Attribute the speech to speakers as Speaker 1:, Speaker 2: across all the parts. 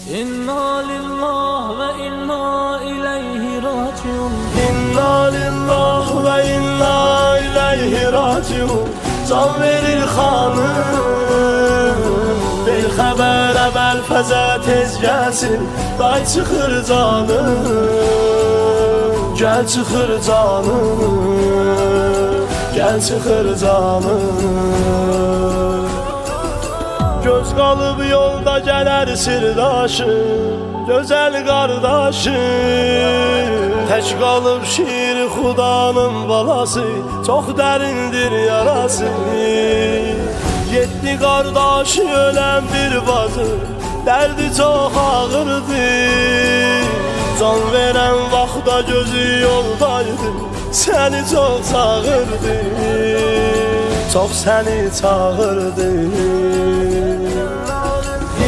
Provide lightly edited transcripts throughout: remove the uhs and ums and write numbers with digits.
Speaker 1: İnna lillah ve inna ileyhi raciun.
Speaker 2: İnna lillah ve inna ileyhi raciun. Can verir xanım, bir xəbər əvvəl fəzə tez gəlsin. Day çıxır canım, gəl çıxır canım, gəl çıxır canım. Göz qalıb yolda gələr sirdaşım, gözəl qardaşım. Tək qalıb şiir xudanın balası, çox dərindir yarası. Yeddi qardaşı ölən bir bacı, dərdi çox ağırdır. Can verən vaxtda gözü yoldaydı, səni çox çağırdı, çox səni çağırdı.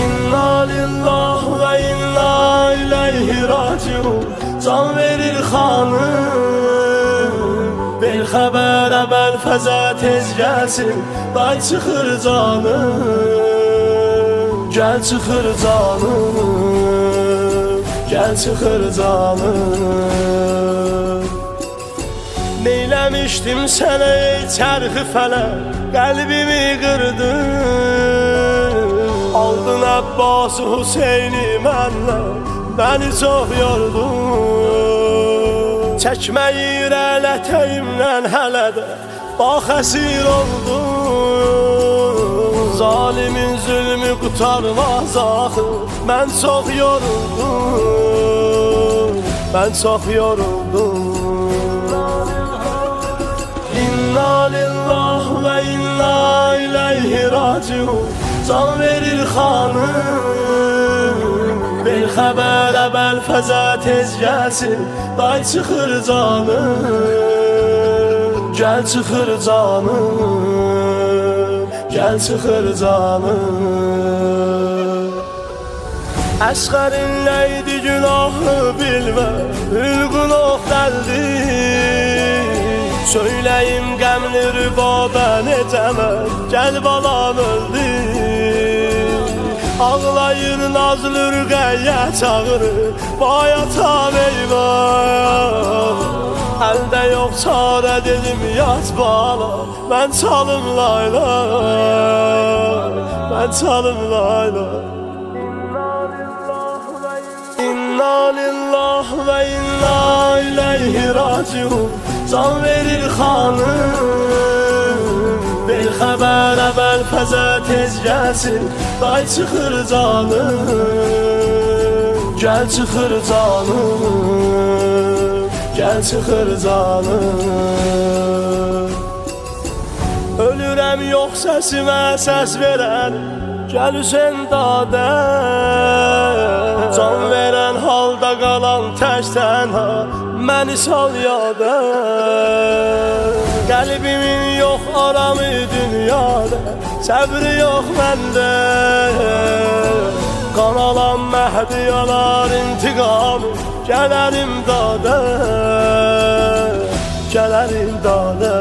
Speaker 2: İnna lillah ve inna ileyhi raciun. Can verir xanım, bir xəbər əvvəl fəzə tez gəlsin. Day çıxır canım, gəl çıxır canım, gəl çıxır canım. Neyləmişdim sənə ey çərxi fələk, qəlbimi qırdın. Aldın Əbbas-ı Hüseyni mənlə, bəni çox yordun. Çəkməyi irələtəyimdən hələ də bax əsir oldum. Zalimin zülmü qutarmaz axı, mən çox yoruldum, mən çox yoruldum. İnna lillah ve inna ileyhi raciun. Can verir xanım, bir xəbər əvvəl fəzə tez gəlsin. Day çıxır canım, gəl çıxır canım, gəl çıxır canım. Əsqərin nəydi günahı bilmə, ülqunluq dəldi. Söyləyim qəmli rübabə necəmə, gəl balam öldü. Ağlayır nazlı rüqəyyə çağırır, bayatam eyvah. Əldə yox çarə dedim yat bala, mən çalım layla, mən çalım layla. İnna lillah ve inna ileyhi raciun. Can verir xanım, bir xəbər əvvəl fəzə tez gəlsin. Day çıxır canım, gəl çıxır canım, gəl çıxır canım. Ölürəm yox səsimə səs verən, gəl Hüseyn dadə. Can verən halda qalan tək tənha, məni sal yada. Qəlbimin yox aramı dünyada, səbri yox məndə. Qan alan məhdi yanar intiqamı, gələrim dadə, gələrim dadə.